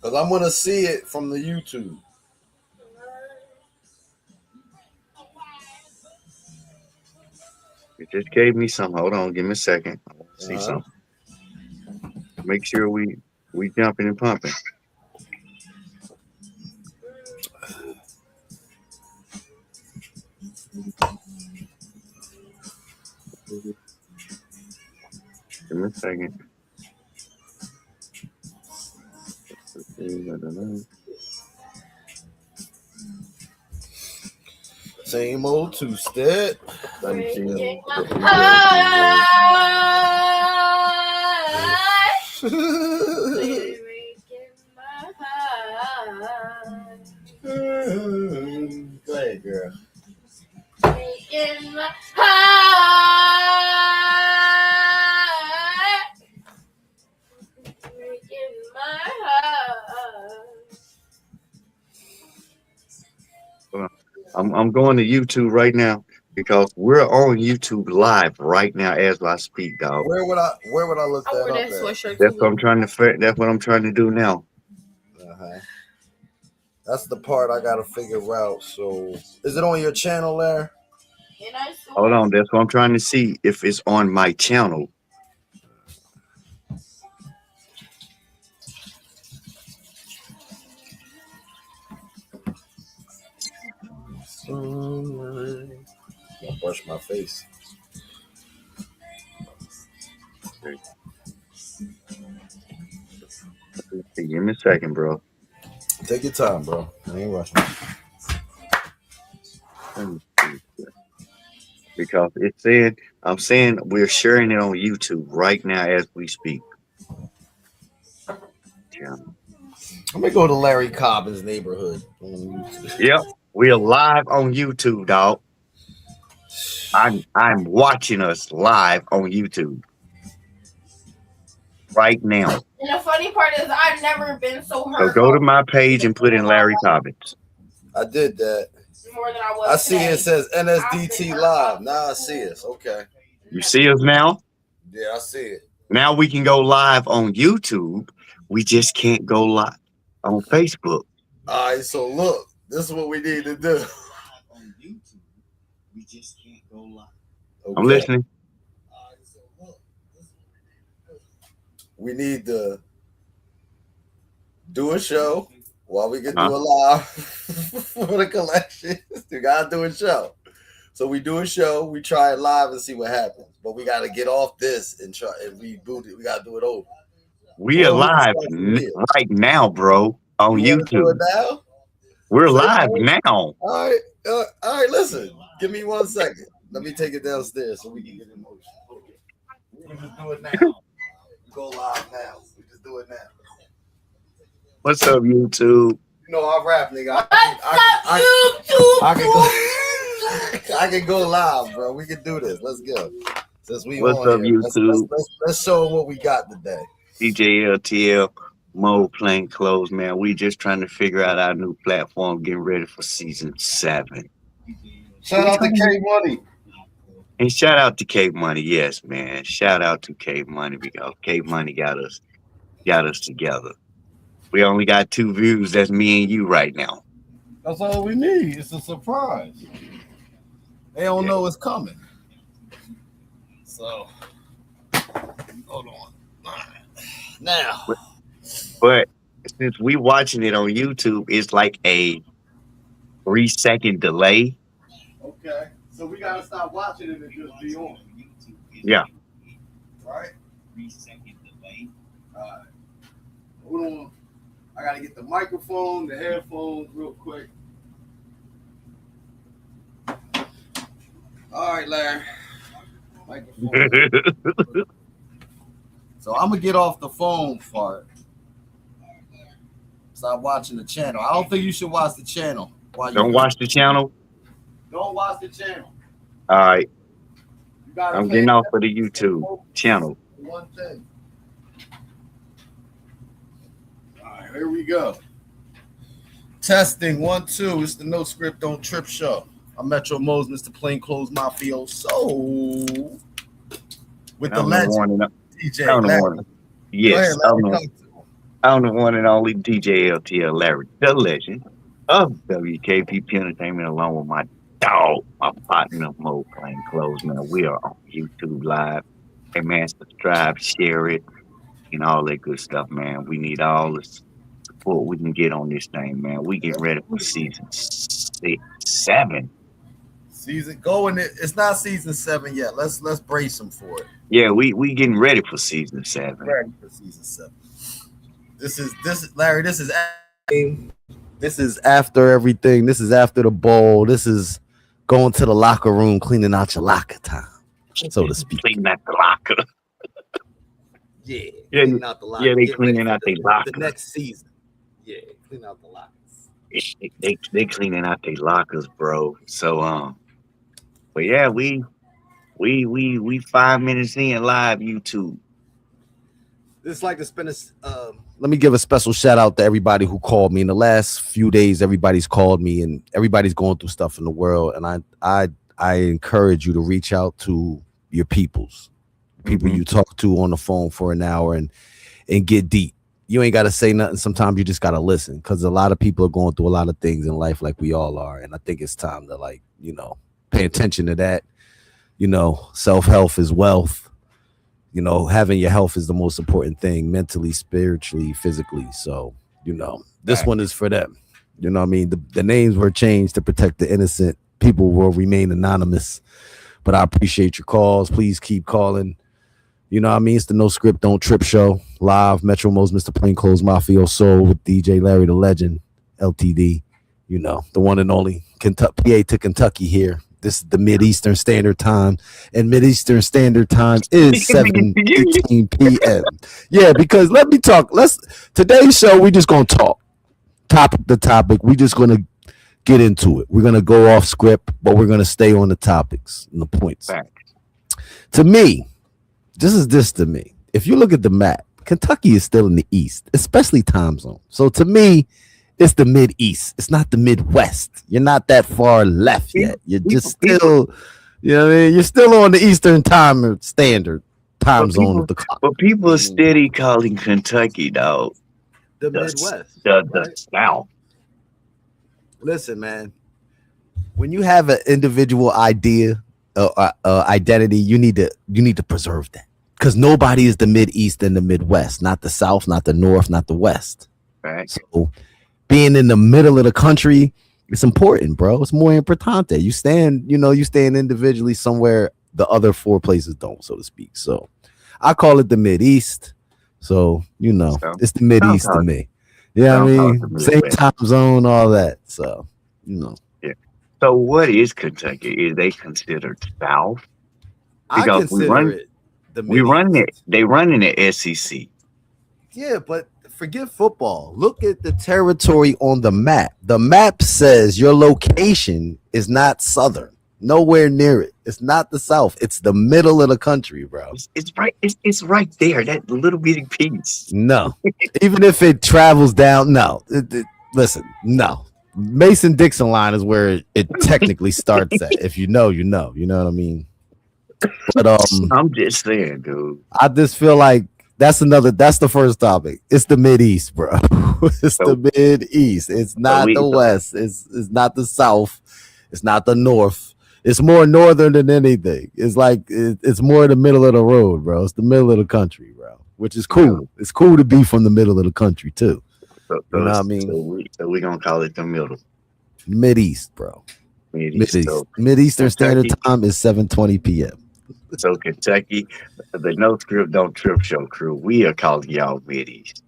Because I'm going to see it from the YouTube. You just gave me some. Hold on, give me a second. I want to see something. Make sure we jumping and pumping. Give me a second. Same old two-step. Go ahead, girl. Breaking my heart. Breaking my heart. I'm going to YouTube right now because we're on YouTube live right now as I speak, dog. Where would I look that up at? That's what I'm trying to. That's what I'm trying to do now. That's the part I gotta figure out. So, is it on your channel there? Hold on, that's what I'm trying to see if it's on my channel. I'll brush my face. Okay. Give me a second, bro. Take your time, bro. I ain't rushing. Because it said, I'm saying we're sharing it on YouTube right now as we speak. I'm gonna go to Larry Cobbin's neighborhood. Yep, we're live on YouTube, dog. I'm watching us live on YouTube right now. And the funny part is, I've never been so hurt. So go to my page and put in Larry Cobbins. I did that. More than I was. I see it says Nsdt live. Now I see us. Okay. You see us now? Yeah, I see it. Now we can go live on YouTube. We just can't go live on Facebook. All right, so look, this is what we need to do. On YouTube, we just can't go live. Okay. I'm listening. All right, so look, this is what we need to do. We need to do a show while we can do a live for the collection. We gotta do a show. So we do a show, we try it live and see what happens. But we gotta get off this and try and reboot it. We gotta do it over. We are live right now, bro, on YouTube. Do it now? We're live now. All right, listen. Give me 1 second. Let me take it downstairs so we can get in motion. Okay. We can just do it now. Go live now. We just do it now. What's up, YouTube? You know I rap, nigga. I can go live, bro. We can do this. Let's go. Since we What's up, here, YouTube? Let's show them what we got today. DJ LTL, Mo Plain Clothes, man. We just trying to figure out our new platform, getting ready for season 7. Shout out to K Money. And shout out to K Money, yes, man. Shout out to K Money because K Money got us together. We only got 2 views. That's me and you right now. That's all we need. It's a surprise. They don't know it's coming. So, hold on. Now. But since we watching it on YouTube, it's like a 3-second delay. Okay. So we got to stop watching it and just be on. Yeah. Right? 3-second delay. All right. Hold on. I got to get the microphone, the headphones real quick. All right, Larry. Microphone. So I'm going to get off the phone part. Stop watching the channel. I don't think you should watch the channel. Don't watch the channel? Don't watch the channel. All right. I'm getting off of the YouTube channel. One thing. All right, here we go. Testing 1, 2. It's the No Script Don't Trip show. I'm Metro Mose, Mr. Plainclothes Mafioso. With the legend, DJ. Yes. I'm the one and only DJ LTL Larry, the legend of WKPP Entertainment, along with my dog, my partner, Mo Plain Clothes, man. We are on YouTube Live. Hey, man, subscribe, share it, and all that good stuff, man. We need all the support we can get on this thing, man. We get ready for season 7. Season going. It's not season 7 yet. Let's brace them for it. Yeah, we getting ready for season 7. Ready for season 7. This is Larry. This is after everything. This is after the bowl. This is going to the locker room, cleaning out your locker time, so to speak. Cleaning out the locker. Yeah, cleaning out the locker. Yeah, they cleaning out their locker. The next season. Yeah, clean out the lockers. They cleaning out their lockers, bro. So but yeah, we 5 minutes in live YouTube. It's like to spend let me give a special shout out to everybody who called me in the last few days. Everybody's called me, and everybody's going through stuff in the world. And I encourage you to reach out to your people you talk to on the phone for an hour and get deep. You ain't got to say nothing. Sometimes you just got to listen, because a lot of people are going through a lot of things in life, like we all are. And I think it's time to pay attention to that. Self-health is wealth. Having your health is the most important thing, mentally, spiritually, physically. So, this one is for them. You know what I mean? The names were changed to protect the innocent. People will remain anonymous. But I appreciate your calls. Please keep calling. You know what I mean? It's the No Script, Don't Trip show. Live, Metro Mo's Mr. Plainclothes Mafia Soul with DJ Larry the Legend, LTD. The one and only PA to Kentucky here. This is the Mid-Eastern Standard Time, and Mid-Eastern Standard Time is 7:18 p.m. Yeah, because let me talk. Today's show, we just gonna talk. Topic. We just gonna get into it. We're gonna go off script, but we're gonna stay on the topics and the points. Fact. To me, to me. If you look at the map, Kentucky is still in the East, especially time zone. So to me, it's the Mid-East. It's not the Midwest. You're not that far left yet. You're just still, you're still on the Eastern Standard Time zone of the clock. But people are steady calling Kentucky, dog, the Midwest, the South. Listen, man. When you have an individual idea, identity, you need to preserve that, because nobody is the Mid-East and the Midwest, not the South, not the North, not the West. Right. So being in the middle of the country, it's important, bro. It's more importante. You stand individually somewhere the other 4 places don't, so to speak. So I call it the Mid-East. So, it's the Mid-East to me. Yeah, I mean, same time zone, all that. So, Yeah. So what is Kentucky? Is they considered South? Because they run in the SEC. Yeah, but forget football. Look at the territory on the map. The map says your location is not southern, nowhere near it. It's not the South. It's the middle of the country, bro. It's right. It's right there. That little bitty piece. No, even if it travels down, no. Listen, no. Mason-Dixon line is where it technically starts at. If you know, you know. You know what I mean? But I'm just saying, dude. I just feel like that's the first topic. It's the Mid-East, bro. It's the Mid-East. It's not the West. It's not the South. It's not the North. It's more northern than anything. It's like it's more the middle of the road, bro. It's the middle of the country, bro. Which is cool. It's cool to be from the middle of the country too. You know what I mean? So we gonna call it the middle. Mid-East, bro. Mid-East. So Mid-Eastern Standard Time is 7:20 p.m. So Kentucky, the No Script Don't Trip show crew, we are calling y'all Mid-East.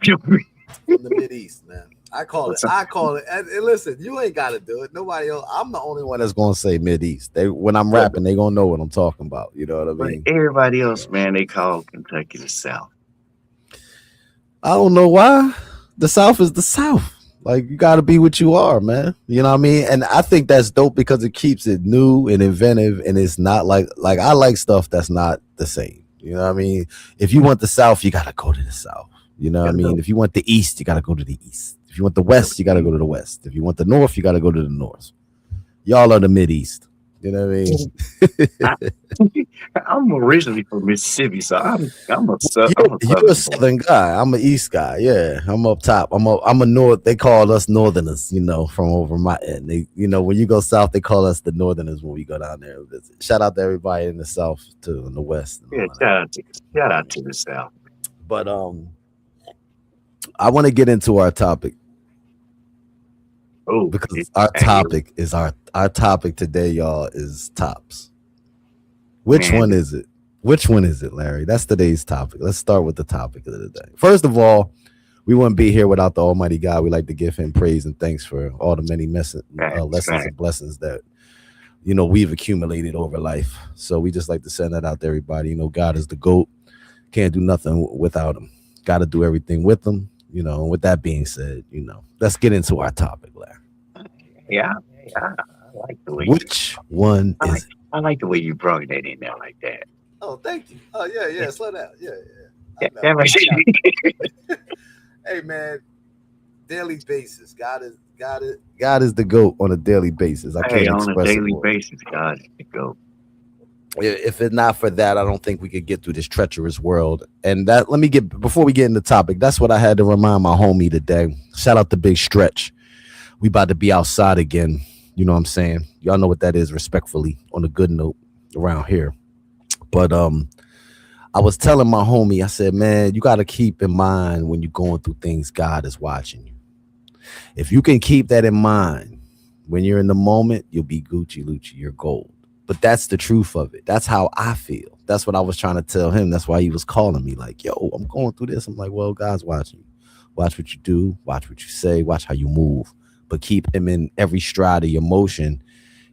The Mid-East, man. I call it. And listen, you ain't got to do it. Nobody else. I'm the only one that's going to say Mid-East. When I'm rapping, they going to know what I'm talking about. You know what I mean? But everybody else, man, they call Kentucky the South. I don't know why. The South is the South. Like, you got to be what you are, man. You know what I mean? And I think that's dope because it keeps it new and inventive, and it's not like I like stuff that's not the same. You know what I mean? If you want the South, you got to go to the South. You know what I mean? If you want the East, you got to go to the East. If you want the West, you got to go to the West. If you want the North, you got to go to the North. Y'all are the Mid-East. You know what I mean? I'm originally from Mississippi, so I'm a You're a Southern boy. Southern guy. I'm an East guy. Yeah, I'm up top. I'm a North. They call us Northerners. You know, from over my end. They, you know, when you go south, they call us the Northerners when we go down there and visit. Shout out to everybody in the South too, in the West. And Yeah, all that. shout out to the South. But I want to get into our topic Oh, because our topic is our topic today, y'all, is tops. Which man, one is it? Which one is it, Larry? That's today's topic. Let's start with the topic of the day. First of all, we wouldn't be here without the Almighty God. We like to give Him praise and thanks for all the many lessons facts. and blessings that we've accumulated over life. So we just like to send that out to everybody. You know, God is the GOAT. Can't do nothing without Him. Got to do everything with Him. You know. And with that being said, let's get into our topic, Larry. Yeah, I like the way. Which one is it? I like the way you brought that in there like that. Oh, thank you. Oh, yeah. Slow down. Yeah. That makes Hey, man, daily basis. God is the GOAT on a daily basis. I can't on a express it daily more. basis, God is the GOAT. If it's not for that, I don't think we could get through this treacherous world. And that, before we get in the topic, that's what I had to remind my homie today. Shout out to Big Stretch. We about to be outside again. You know what I'm saying? Y'all know what that is, respectfully, on a good note around here. But I was telling my homie, I said, man, you got to keep in mind when you're going through things, God is watching you. If you can keep that in mind, when you're in the moment, you'll be Gucci Lucci, you're gold. But that's the truth of it. That's how I feel. That's what I was trying to tell him. That's why he was calling me like, yo, I'm going through this. I'm like, well, God's watching you. Watch what you do. Watch what you say. Watch how you move. But keep him in every stride of your motion.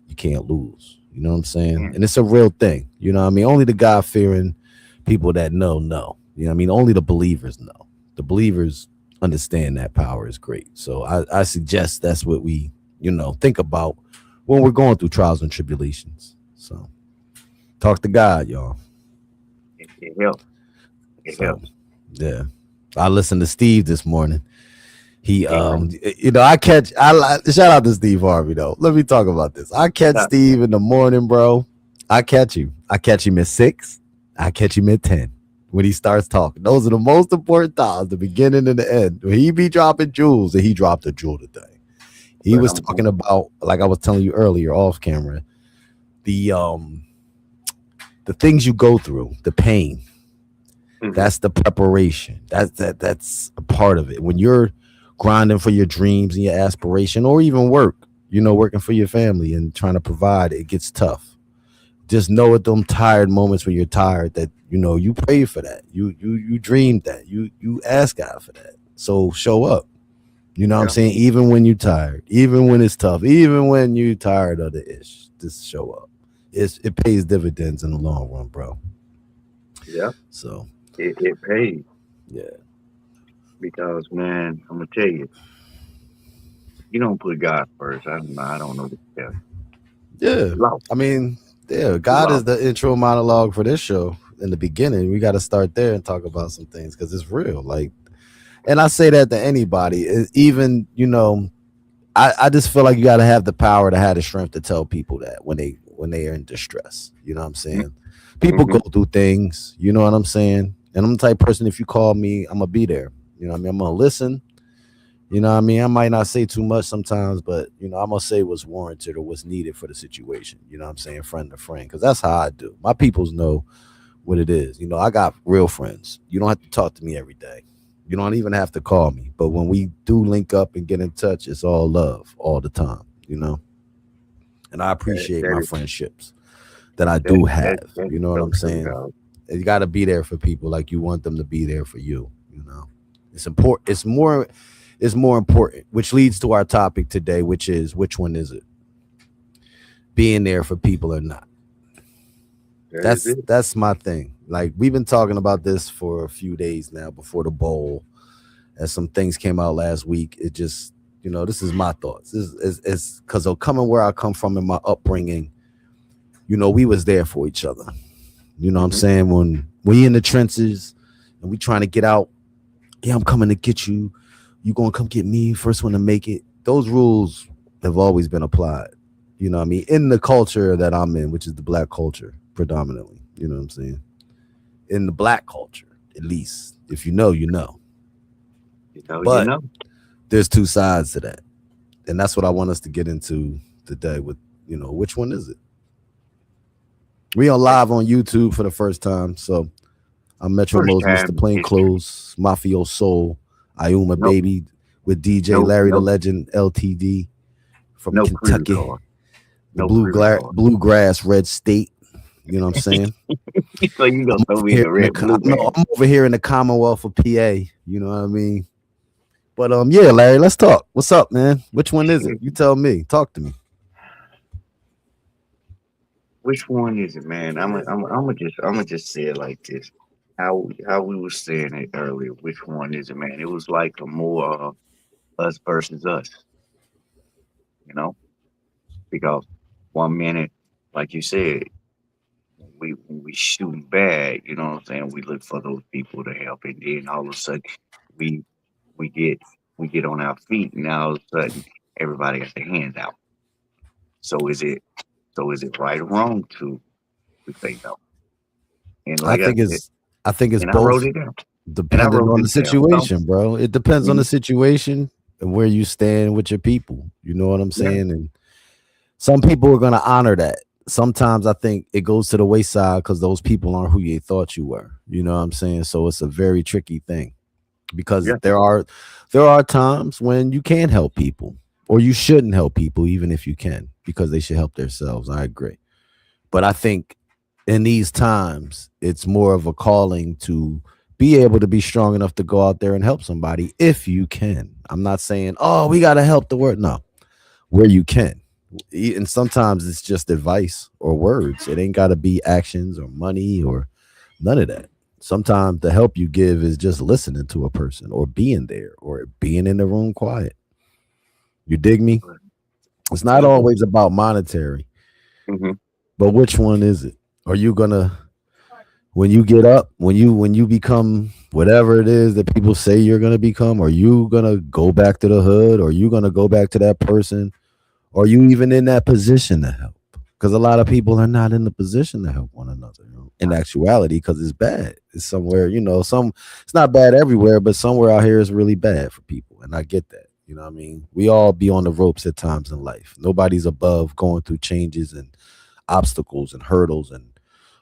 You can't lose. You know what I'm saying? Mm. And it's a real thing. You know what I mean? Only the God-fearing people that know. You know what I mean? Only the believers know. The believers understand that power is great. So I suggest that's what we, think about when we're going through trials and tribulations. So talk to God, y'all. It helps. It helps. Yeah. I listened to Steve this morning. He shout out to Steve Harvey though. Let me talk about this. I catch Steve in the morning, bro. I catch him at 6. I catch him at 10 when he starts talking. Those are the most important times, the beginning and the end. When he be dropping jewels, and he dropped a jewel today. He was talking about, like I was telling you earlier off camera, the things you go through, the pain. Mm-hmm. That's the preparation. That's a part of it. When you're grinding for your dreams and your aspiration, or even working for your family and trying to provide, it gets tough. Just know at them tired moments when you're tired that you pray for that. You dreamed that. You ask God for that. So show up. You know what I'm saying? Even when you're tired, even when it's tough, even when you're tired of the ish, just show up. It pays dividends in the long run, bro. Yeah. So it pays. Yeah. Because, man, I'm gonna tell you, you don't put God first. I don't know what to tell you. Yeah. I mean, God is the intro monologue for this show. In the beginning, we got to start there and talk about some things because it's real. Like, and I say that to anybody. Even I just feel like you got to have the power to have the strength to tell people that when they are in distress. You know what I'm saying? Mm-hmm. People go through things. You know what I'm saying? And I'm the type of person, if you call me, I'm gonna be there. You know what I mean? I'm gonna listen. You know what I mean? I might not say too much sometimes, but I'm gonna say what's warranted or what's needed for the situation. You know what I'm saying? Friend to friend, because that's how I do. My peoples know what it is. I got real friends. You don't have to talk to me every day. You don't even have to call me. But when we do link up and get in touch, it's all love all the time. And I appreciate my friendships that I do have. You know what I'm saying? You got to be there for people like you want them to be there for you. It's important. It's more important, which leads to our topic today, which is, which one is it? Being there for people or not. That's my thing. Like, we've been talking about this for a few days now before the bowl, as some things came out last week. It just, this is my thoughts. This is because of coming where I come from in my upbringing. We was there for each other. You know what I'm saying? When we in the trenches and we trying to get out, yeah, I'm coming to get you. You gonna come get me, first one to make it. Those rules have always been applied. You know what I mean? In the culture that I'm in, which is the black culture predominantly. You know what I'm saying? In the black culture, at least. If you know, you know. You But know. there's two sides to that. And that's what I want us to get into today with, which one is it? We on live on YouTube for the first time. So I'm Metro First Mose, Mr. time in history. Plainclothes, Mafio Soul, Iuma No, Baby with DJ no, Larry the no, Legend, LTD from no credit Kentucky, card. the No credit card. bluegrass red state. You know what I'm saying? So you gonna throw me in the red blue No, I'm over here in the Commonwealth of PA. You know what I mean? But yeah, Larry, let's talk. What's up, man? Which one is it? You tell me. Talk to me. Which one is it, man? I'm just say it like this. How we were saying it earlier. Which one is it, man? It was like a more us versus us, you know, because one minute, like you said, when we shooting bad, you know what I'm saying? We look for those people to help, and then all of a sudden we we get we get on our feet, and now all of a sudden everybody got their hands out. So is it right or wrong to say no? And I like I think said, it's I think it's and I wrote both it down. And I depending wrote on the this down. Some situation, bro. It depends on mhm, the situation and where you stand with your people. You know what I'm yeah, saying? And some people are gonna honor that. Sometimes I think it goes to the wayside because those people aren't who you thought you were. You know what I'm saying? So it's a very tricky thing because yeah, there are times when you can't help people or you shouldn't help people even if you can because they should help themselves. I agree. But I think in these times, it's more of a calling to be able to be strong enough to go out there and help somebody if you can. I'm not saying, oh, we got to help the world. No, where you can. And sometimes it's just advice or words. It ain't got to be actions or money or none of that. Sometimes the help you give is just listening to a person or being there or being in the room quiet. You dig me? It's not yeah. always about monetary, Hmm. but which one is it? Are you gonna when you get up, when you become whatever it is that people say you're gonna become, are you gonna go back to the hood? Or are you gonna go back to that person? Are you even in that position to help? Because a lot of people are not in the position to help one another, in actuality, because it's bad. It's somewhere, it's not bad everywhere, but somewhere out here is really bad for people. And I get that. You know what I mean? We all be on the ropes at times in life. Nobody's above going through changes and obstacles and hurdles and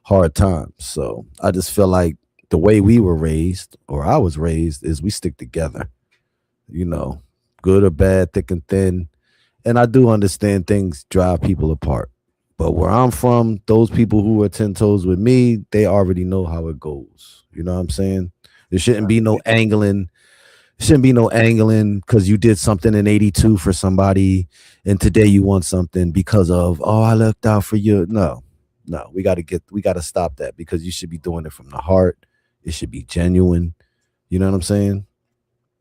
hard times. So I just feel like the way we were raised, or I was raised, is we stick together, you know, good or bad, thick and thin. And I do understand things drive people apart. But where I'm from, those people who are 10 toes with me, they already know how it goes. You know what I'm saying? There shouldn't be no angling. Shouldn't be no angling because you did something in 82 for somebody and today you want something because of, oh, I looked out for you. No, no, we gotta stop that because you should be doing it from the heart. It should be genuine. You know what I'm saying?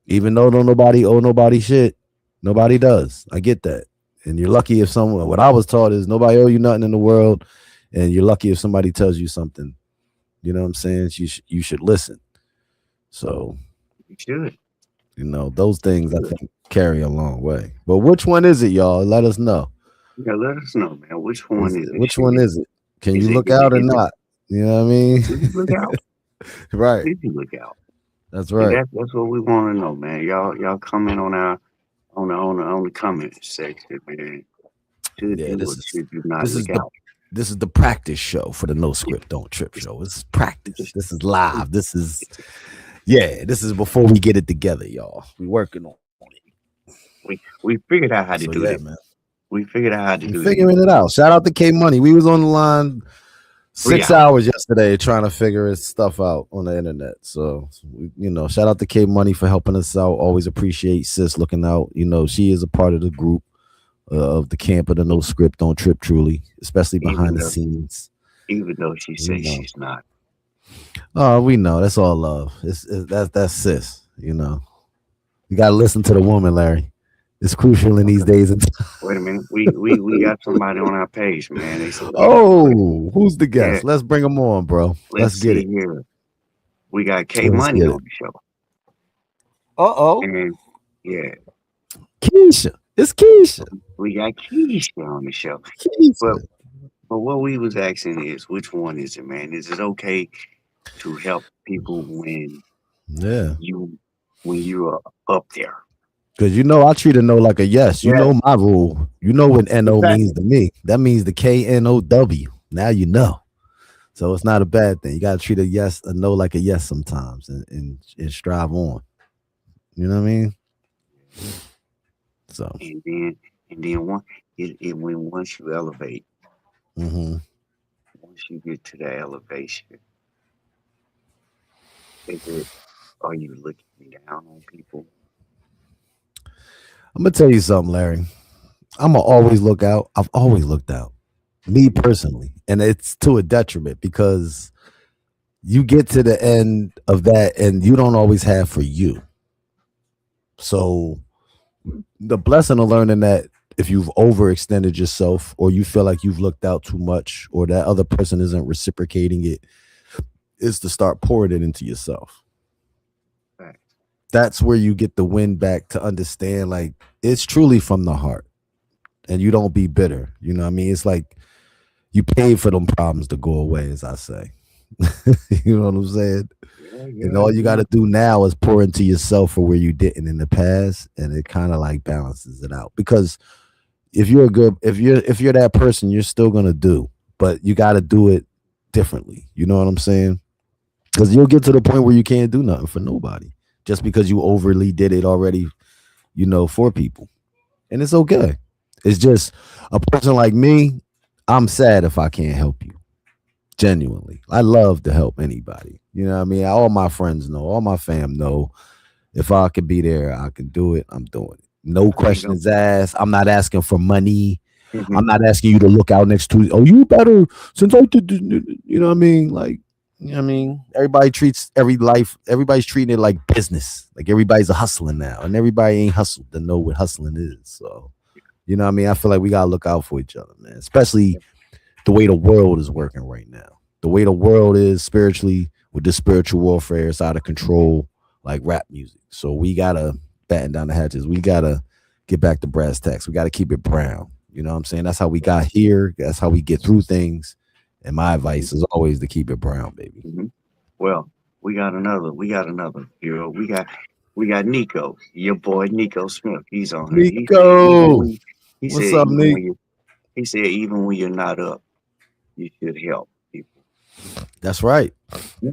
Even though don't nobody owe nobody shit, nobody does. I get that. And you're lucky if someone, what I was taught is nobody owe you nothing in the world. And you're lucky if somebody tells you something. You know what I'm saying? You should listen. So, You should. those You things I should. think carry a long way. But which one is it, y'all? Let us know. Yeah, let us know, man. Which one is it? Which one is it? Can you look Is it out or not? You know what I mean? did you look out? Right. Did you look out? That's See, right. that's what we want to know, man. Y'all comment on our on the comment section, man. Should Yeah, you this or is should you not this is look the out? this is the practice show for the No Yeah, Script Don't Trip it's, show. This is it's practice. just This is it's, live. This is before we get it together, y'all. We working on it. we figured out how to So do yeah, this. man. We figured out how to I'm do this. figuring it out. Shout out to K Money. We was on the line 6 3 hours. hours yesterday trying to figure his stuff out on the internet. So, shout out to K Money for helping us out. Always appreciate sis looking out. She is a part of the group of the camp of the No Script Don't Trip truly, especially Even behind the though scenes. even though she We says know. she's not. Oh, we know. That's all love. That's sis. You gotta listen to the woman, Larry. It's crucial in these Okay. days. Wait a minute. We got somebody on our page, man. They said they got a question. Oh, who's the Yeah, guest? Let's bring him on, bro. let's Let's get see it. here. We got K Let's Money get it. on the show. Uh oh. And yeah, Keisha. It's Keisha. we got Keisha on the show. But Keisha. but what we was asking is, which one is it, man? Is it okay to help people Yeah. you when you are up there? Because I treat a no like a yes. You Yeah, know my rule. You know what NO means exactly. to me. That means the KNOW. Now you know. So it's not a bad thing. You gotta treat a no like a yes sometimes and strive on. You know what I mean? So And then when once you elevate, hmm once you get to that elevation, is it are you looking down on people? I'm gonna tell you something, Larry. I'm gonna always look out. I've always looked out. Me Mhm. personally. And it's to a detriment because you get to the end of that and you don't always have for you. So the blessing of learning that if you've overextended yourself or you feel like you've looked out too much or that other person isn't reciprocating it is to start pouring it into yourself. Right. That's where you get the win back to understand like it's truly from the heart and you don't be bitter. You know what I mean? It's like you paid for them problems to go away, as I say. You know what I'm saying? Yeah, And yeah, all you got yeah. to do now is pour into yourself for where you didn't in the past, and it kind of like balances it out. Because if you're that person, you're still gonna do, but you got to do it differently. You know what I'm saying? Because you'll get to the point where you can't do nothing for nobody just because you overly did it already. For people, and it's okay. It's just a person like me. I'm sad if I can't help you. Genuinely, I love to help anybody. You know what I mean? All my friends know, all my fam know. If I could be there, I can do it. I'm doing it. No There you go. questions asked. I'm not asking for money. I'm Hmm. not asking you to look out next to. Oh, you better since I did. You know what I mean? Like, you know what I mean? Everybody's treating it like business. Like everybody's a hustling now, and everybody ain't hustled to know what hustling is. So, you know what I mean? I feel like we gotta look out for each other, man. Especially the way the world is working right now. The way the world is spiritually with this spiritual warfare, it's out of control, like rap music. So we gotta batten down the hatches. We gotta get back to brass tacks. We gotta keep it brown. You know what I'm saying? That's how we got here. That's how we get through things. And my advice is always to keep it brown, baby. Hmm. Well, we got another hero. We got Nico, your boy Nico Smith. He's on here. He said even Nico, when he said what's up, even Nick? when you he said even when you're not up, you should help people. That's right. Yeah.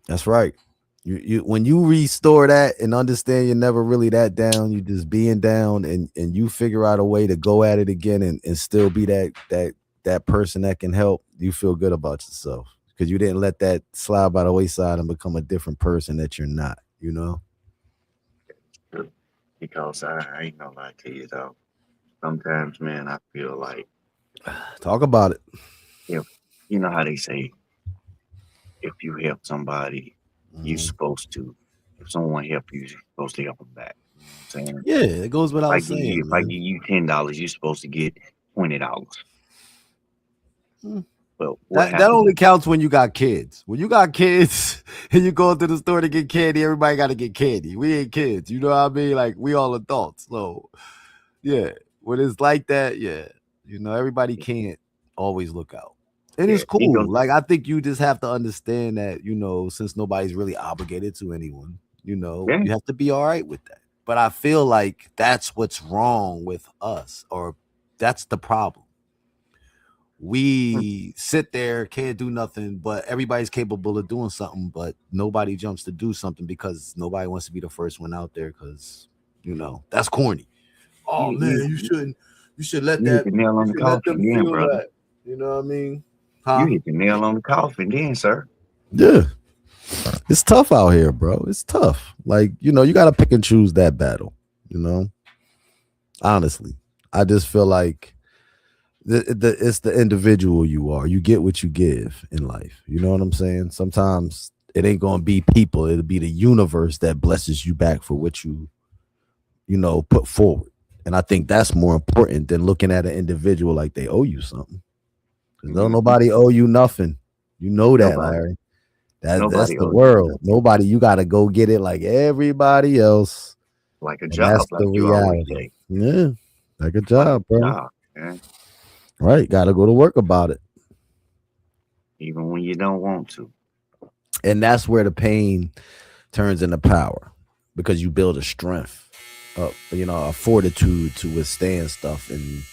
That's right. You when you restore that and understand you're never really that down, you just being down and you figure out a way to go at it again and still be that person that can help, you feel good about yourself. Because you didn't let that slide by the wayside and become a different person that you're not. True. Because I ain't gonna lie to you though. Sometimes, man, I feel like Talk about it. if you know how they say if you help somebody, you're Mhm. supposed to. If someone help you, you're supposed to help them back. You know what I'm saying? Yeah, it goes without saying, If I man. give you $10, you're supposed to get $20. Mm. But what That happens? only counts when you got kids. When you got kids and you go to the store to get candy, everybody got to get candy. We ain't kids, you know what I mean? Like we all adults. So yeah, when it's like that, yeah, everybody can't always look out. And Yeah, it's he goes. cool. Like I think you just have to understand that, since nobody's really obligated to anyone, Yeah, you have to be all right with that. But I feel like that's what's wrong with us, or that's the problem. We sit there, can't do nothing, but everybody's capable of doing something, but nobody jumps to do something because nobody wants to be the first one out there because that's corny. Oh you man, you you should let you hit that the nail you on the should let them coffin, then, feel brother. that. You know what I mean? You Huh? hit the nail on the coffin, then, sir. Yeah. It's tough out here, bro. It's tough. Like, you gotta pick and choose that battle, you know? Honestly. I just feel like it's the individual you are. You get what you give in life. You know what I'm saying? Sometimes it ain't gonna be people, it'll be the universe that blesses you back for what you put forward. And I think that's more important than looking at an individual like they owe you something. Because don't Hmm. nobody owe you nothing. You know that, Nobody, Larry. That's nobody the owes you world. nothing. Nobody, you gotta go get it like everybody else. Like a And that's job, the like you always reality. say. Yeah. Like a job, bro. Job, man. Right. Got to go to work about it. Even when you don't want to. And that's where the pain turns into power because you build a strength, a fortitude to withstand stuff and,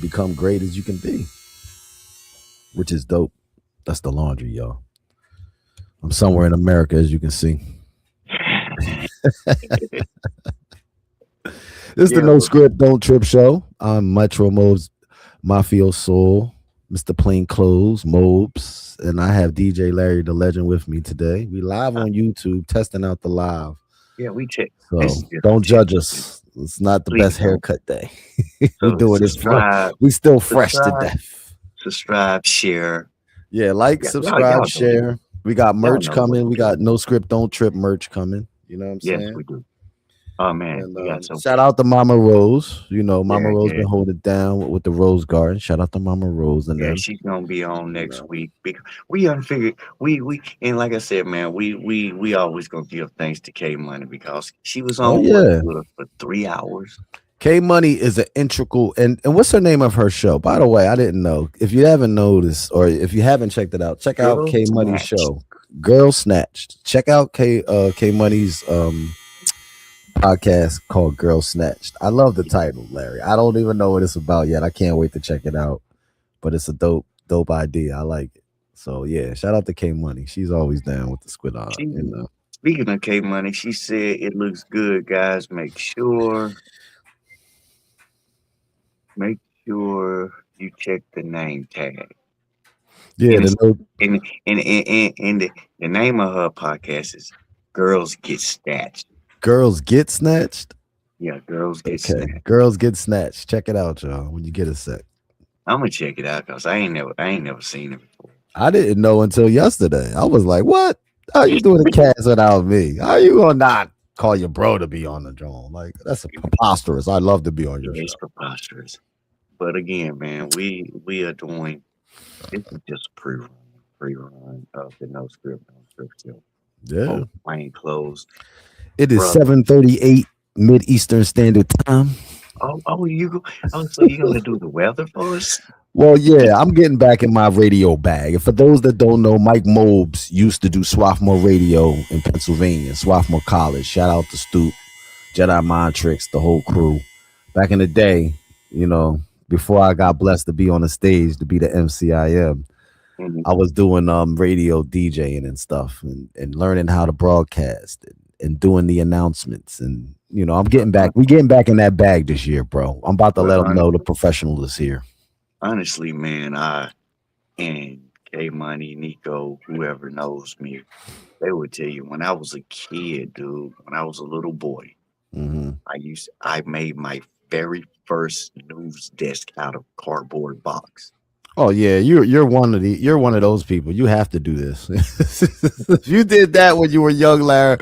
become great as you can be, which is dope. That's the laundry, y'all. I'm somewhere in America, as you can see. This is the No Script, Don't Trip show. I'm Metro Mo's Mafia Soul, Mr. Plain Clothes, Mobes, and I have DJ Larry the Legend with me today. We live on YouTube, testing out the live. Yeah, we check. So don't judge us. It's not the best haircut day. We're doing this for. We still fresh to death. Subscribe, share. Yeah, subscribe, share. We got merch coming. We got No Script, Don't Trip merch coming. You know what I'm saying? Yes, we do. Oh man, and, shout out to Mama Rose. Mama Rose been holding it down with the Rose Garden. Shout out to Mama Rose and them. She's gonna be on next week. We unfigured we and like I said, man, we always gonna give thanks to K Money because she was on with us for 3 hours. K Money is an integral and what's her name of her show? By the way, I didn't know. If you haven't noticed or if you haven't checked it out, check out K Money's show, Girl Snatched. Check out K Money's podcast called Girl Snatched. I love the title, Larry. I don't even know what it's about yet. I can't wait to check it out. But it's a dope idea. I like it. So yeah, shout out to K Money. She's always down with the squid on. Speaking of K Money, she said it looks good, guys. Make sure you check the name tag. Yeah, and the name of her podcast is Girls Get Snatched. Girls Get Snatched? Yeah, Girls Get Snatched. Girls Get Snatched. Check it out, y'all, when you get a sec. I'm gonna check it out because I ain't never seen it before. I didn't know until yesterday. I was like, what? How you doing a cast without me? How you gonna not call your bro to be on the drone? Like, that's preposterous. I'd love to be on your show. It's preposterous. But again, man, we are doing this is just a pre-run of the No Script show. Yeah. Plain clothes. It is 7:38 Mid-Eastern Standard Time. So you're gonna do the weather for us? Well, yeah, I'm getting back in my radio bag. And for those that don't know, Mike Mobes used to do Swarthmore Radio in Pennsylvania, Swarthmore College. Shout out to Stoop, Jedi Mind Tricks, the whole crew. Back in the day, before I got blessed to be on the stage to be the MC I am, I was doing radio DJing and stuff and learning how to broadcast and doing the announcements. And, I'm getting back. We getting back in that bag this year, bro. I'm about to let them know the professional is here. Honestly, man, and K Money, Nico, whoever knows me, they would tell you when I was a kid, dude, when I was a little boy, I made my very first news desk out of cardboard box. Oh yeah, you're one of those people. You have to do this. If you did that when you were young, Larry,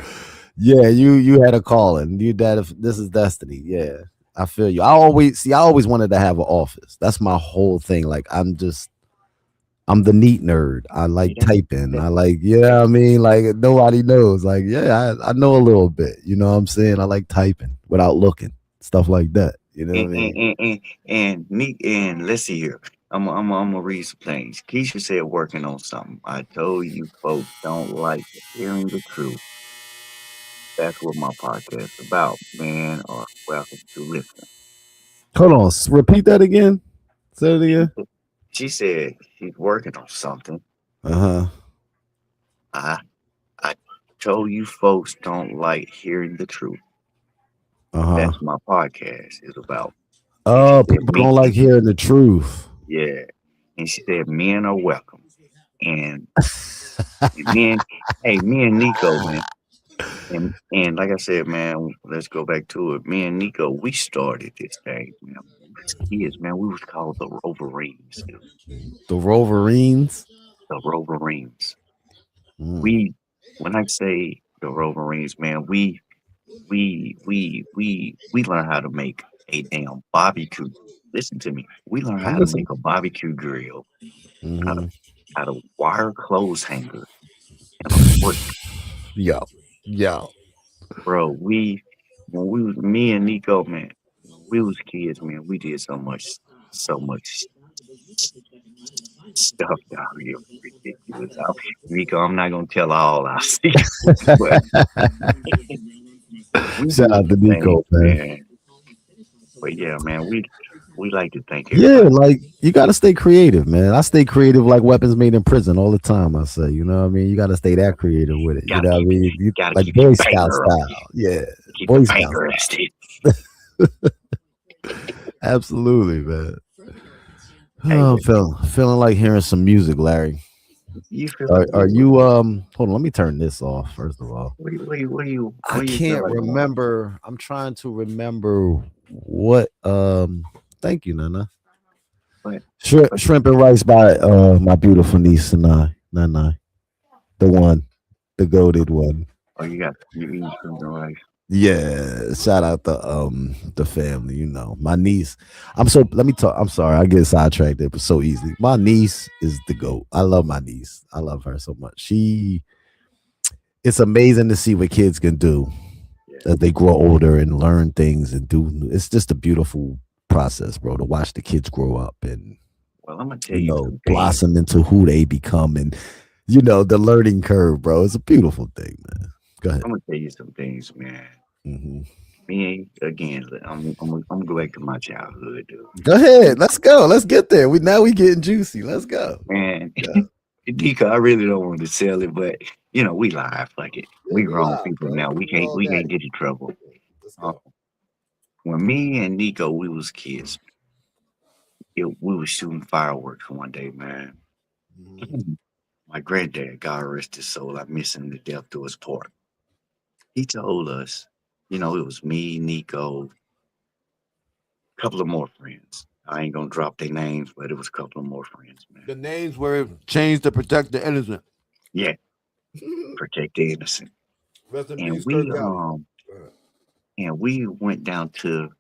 yeah, you had a calling. This is destiny. Yeah. I feel you. I always wanted to have an office. That's my whole thing. Like I'm the neat nerd. I like typing. I like, I mean, like nobody knows. Like, yeah, I know a little bit. You know what I'm saying? I like typing without looking. Stuff like that. You know what I mean? And let's see here. I'm gonna read some things. Keisha said working on something. I told you folks don't like hearing the truth. That's what my podcast is about, man. Or welcome to listen. Hold on, repeat that again. Say it again. She said she's working on something. I told you folks don't like hearing the truth. That's my podcast is about. Oh, people don't like hearing the truth. Yeah, and she said men are welcome, and me and Nico, man. And like I said, man, let's go back to it. Me and Nico, we started this thing, man. Kids, man, we was called the Roverines. The Roverines? The Roverines. When I say the Roverines, man, we learn how to make a damn barbecue. Listen to me. We learn how to make a barbecue grill, how to wire clothes hanger, and a fork. Yo. Bro, me and Nico, man, we was kids, man. We did so much stuff down here. Ridiculous. Rico, I'm not gonna tell all our secrets, but we Shout did out to some things, Nico, man. man. But yeah, man, we like to thank Yeah, everybody. like you got to stay creative, man. I stay creative like weapons made in prison all the time. I say, you know what I mean? You got to stay that creative with it. You Gotta know what I keep mean? You, gotta like keep your Boy Scout finger up. style. Yeah, Keep Boy the Scout finger style. steady. Absolutely, man. Hey, Oh, but feeling like hearing some music, Larry. you feel Are good. you hold on, let me turn this off first of all. I What do you feel can't like? remember. I'm trying to remember what thank you, Nana. But, Shrimp and Rice by my beautiful niece Nana. The one, the goaded one. oh, you eat something right. Yeah, shout out the family, you know. My niece. Let me talk. I'm sorry, I get sidetracked there, but so easily. My niece is the GOAT. I love my niece. I love her so much. It's amazing to see what kids can do Yeah. as they grow older and learn things and do. It's just a beautiful process, bro, to watch the kids grow up and Well, I'm gonna tell you some things. blossom into who they become and the learning curve, bro. It's a beautiful thing, man. Go ahead. I'm gonna tell you some things, man. Hmm. Me again. I'm gonna go back to my childhood, dude. Go ahead. Let's go. Let's get there. We getting juicy. Let's go. Man, Yeah. Deca, I really don't want to sell it, but we live. Fuck it. Yeah, We we grown live, people bro. now. We We all can't daddy. get in trouble. Let's Uh, go. when me and Nico we was kids, we was shooting fireworks one day, man. Mhm. My granddad, God rest his soul, I miss him to death to his part. He told us, it was me, Nico, a couple of more friends. I ain't gonna drop their names, but it was a couple of more friends, man. The names were changed to protect the innocent. Yeah, protect the innocent. Rest in And peace, Kirk Galley. we went down to,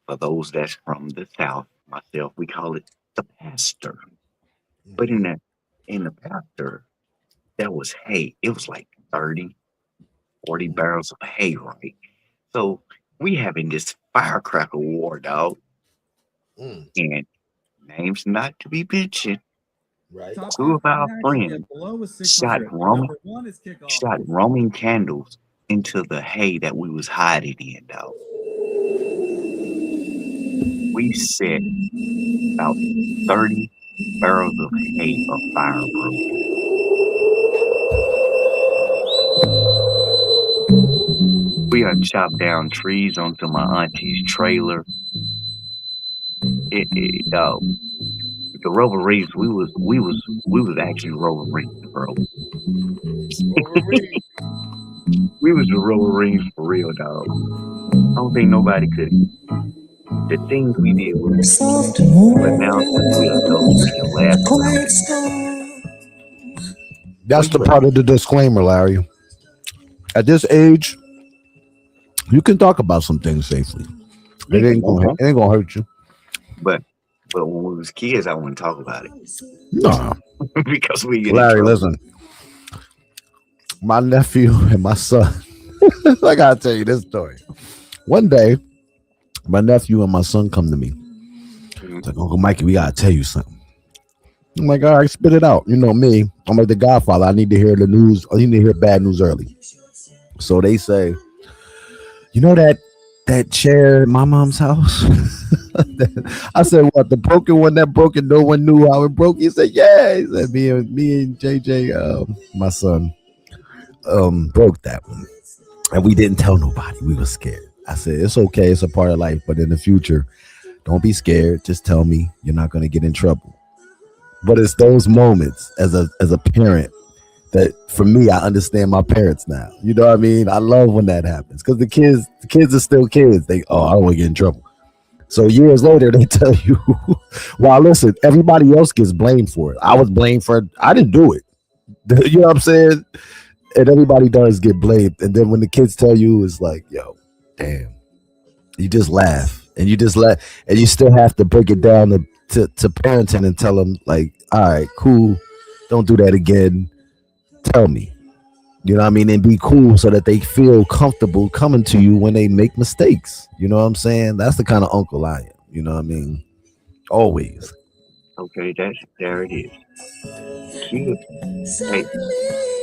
for those that's from the South, myself, we call it the pastor. But in the pastor, there was hay. It was like 30, 40 barrels of hay, right? So we having this firecracker war, dog, Mm, and names not to be mentioned. right. Two of our friends shot Roman candles into the hay that we was hiding in, dog. We set about 30 barrels of hay afire, bro. We done chopped down trees onto my auntie's trailer. Dog. The Rover Reefs, we was actually Rover Reefs, bro. Wolverine. We was the Rover Reefs for real, dog. I don't think nobody could. The things we did was, but now since we adults, we can laugh about it. That's the part of the disclaimer, Larry. At this age, you can talk about some things safely. Yeah, It ain't gonna hurt you. but when we was kids, I wouldn't talk about it No, because we get in Larry, trouble. listen. My nephew and my son. I gotta tell you this story. One day, my nephew and my son come to me. It's like, Uncle Mikey, we gotta tell you something. I'm like, all right, spit it out. You know me. I'm like the Godfather. I need to hear the news. I need to hear bad news early. So they say, you know that chair in my mom's house? I said, what, the broken one that broke and no one knew how it broke? He said, yeah. He said, me and JJ, my son, broke that one. And we didn't tell nobody. We were scared. I said, it's okay. It's a part of life. But in the future, don't be scared. Just tell me you're not going to get in trouble. But it's those moments as a parent that for me, I understand my parents now. You know what I mean? I love when that happens because the kids are still kids. I don't want to get in trouble. So years later, they tell you, well, listen, everybody else gets blamed for it. I was blamed for it. I didn't do it. You know what I'm saying? And everybody does get blamed. And then when the kids tell you, it's like, yo, damn. You just laugh. And you just laugh. And you still have to break it down to parenting and tell them, like, all right, cool. Don't do that again. Tell me. You know what I mean? And be cool so that they feel comfortable coming to you when they make mistakes. You know what I'm saying? That's the kind of uncle I am. You know what I mean? Always. Okay, there it is. Kid, hey,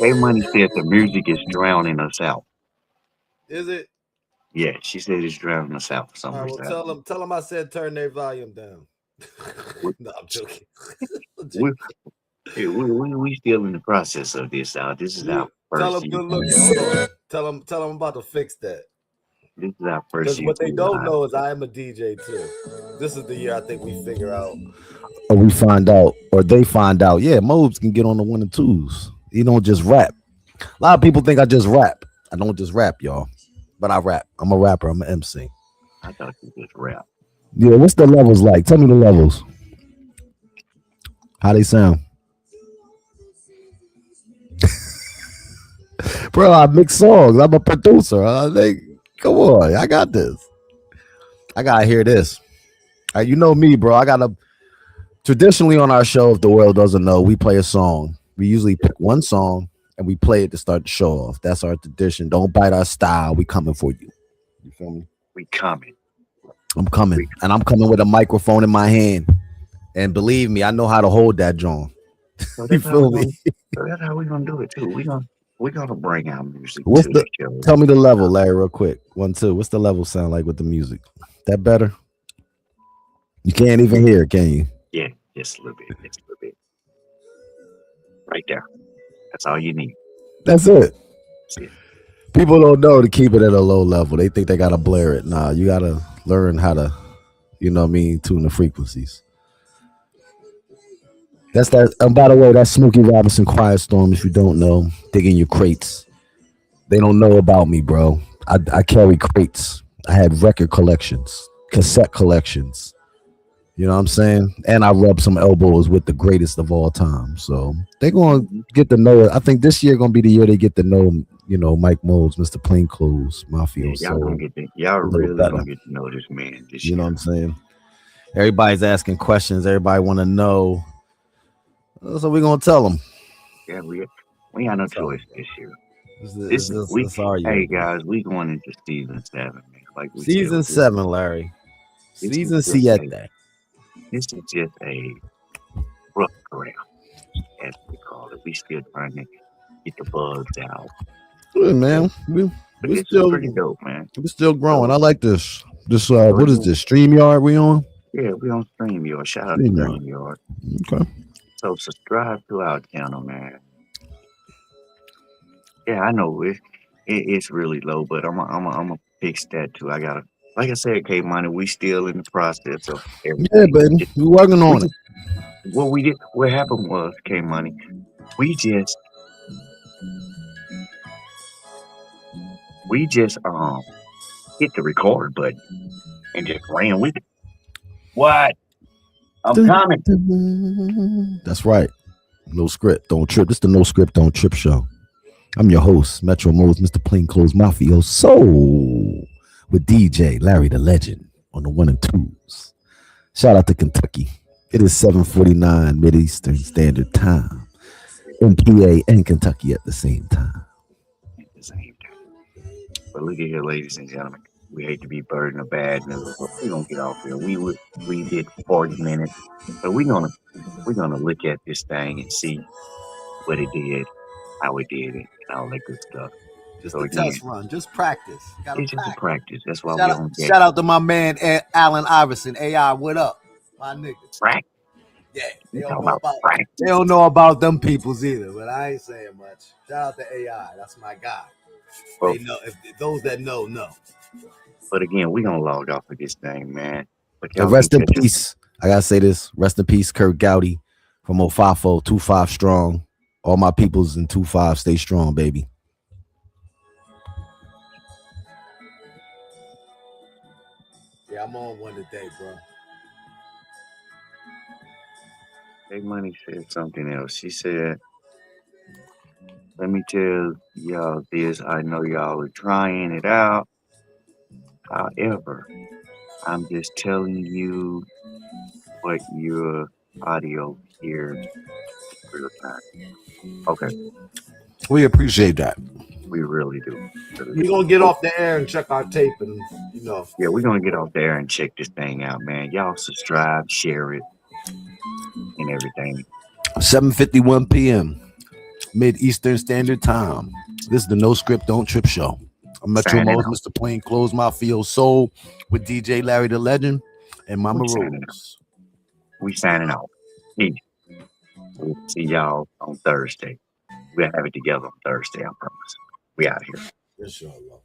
K Money said the music is drowning us out. Is it? Yeah, she said it's drowning us out for some All right, well, reason. tell them I said turn their volume down. We, No, I'm joking. we, we still in the process of this. This is our Tell first them good YouTube. looking. Hold on. Tell them I'm about to fix that. This is our first Because what they YouTube don't live. know is I am a DJ too. This is the year I think we figure out. Or we find out, or they find out, yeah, Mobes can get on the 1 and 2s. He don't just rap. A lot of people think I just rap. I don't just rap, y'all. But I rap. I'm a rapper. I'm an MC. I thought you just rap. Yeah, what's the levels like? Tell me the levels. How they sound? Bro, I mix songs. I'm a producer. I think, come on, I got this. I gotta hear this. You know me, bro. I gotta traditionally on our show, if the world doesn't know, we play a song. We usually pick one song and we play it to start the show off. That's our tradition. Don't bite our style. We coming for you. You feel me? We coming. I'm coming. And I'm coming with a microphone in my hand. And believe me, I know how to hold that John. So You feel me? So that's how we're gonna do it too. We're gonna bring our music What's to the the show. tell me the level, Larry, real quick. 1, 2. What's the level sound like with the music? That better? You can't even hear it, can you? Yeah, just a little bit. Just a little bit. Right there. That's all you need. That's it. That's it. People don't know to keep it at a low level. They think they gotta blare it. Nah, you gotta learn how to, you know what I mean, tune the frequencies. That's that. And by the way, that's Smokey Robinson Quiet Storm. If you don't know, digging your crates. They don't know about me, bro. I carry crates. I had record collections, cassette collections. You know what I'm saying? And I rub some elbows with the greatest of all time. So they're going to get to know it. I think this year going to be the year they get to know, you know, Mike Moles, Mr. Plainclothes, Mafia. Yeah, y'all really gonna get to know this man this year. You know what I'm saying? Everybody's asking questions. Everybody want to know. So we're going to tell them. Yeah, we got no choice this year. Hey guys, we going into season 7, man. Like season 7, Larry. Season 7. This is just a rough ground, as we call it. We still trying to get the bugs out. Good, man. We still pretty dope, man. We're still growing. I like this. What is this? StreamYard we on? Yeah, we on StreamYard. Shout out to StreamYard. Okay. So subscribe to our channel, man. Yeah, I know it's really low, but I'm gonna fix that too. Like I said, K Money, we still in the process of everything. Yeah, baby, we working on it. What happened was, K Money, we just hit the record button and just ran with it. What? I'm coming. That's right. No script, don't trip. This is the No Script, Don't Trip show. I'm your host, Metro Modes, Mr. Plainclothes Mafioso, with DJ Larry the Legend on the 1 and 2s. Shout out to Kentucky. It is 7:49 Mid-Eastern Standard Time in PA and Kentucky at the same time. But look at here, ladies and gentlemen. We hate to be burden of bad news, but we're gonna get off here. We did 40 minutes, but we're gonna look at this thing and see what it did, how it did it, and all that good stuff. Just a test run, just practice. It's just a practice. That's why shout out to my man Allen Iverson. AI, what up, my nigga? Practice. Yeah, they don't know about them peoples either, but I ain't saying much. Shout out to AI, that's my guy. Well, they know, if those that know. But again, we're gonna log off of this thing, man. And rest in peace. I gotta say this. Rest in peace, Kurt Gowdy from Ofafo, 25 strong. All my peoples in 25, stay strong, baby. Yeah, I'm on one today, bro. Hey Money said something else. She said, let me tell y'all this. I know y'all are trying it out. However, I'm just telling you what your audio hears real time. Okay. We appreciate that. We really do. We're gonna get off the air and check our tape, and Yeah, we're gonna get off there and check this thing out, man. Y'all subscribe, share it, and everything. 7:51 p.m. Mid Eastern Standard Time. This is the No Script Don't Trip show. I'm Metro Signing Mose, out. Mr. Plain Clothes Mafia Soul, with DJ Larry the Legend and Mama We signing Rose. We signing off. Peace. We'll see y'all on Thursday. We'll have it together on Thursday, I promise. We out here. Inshallah.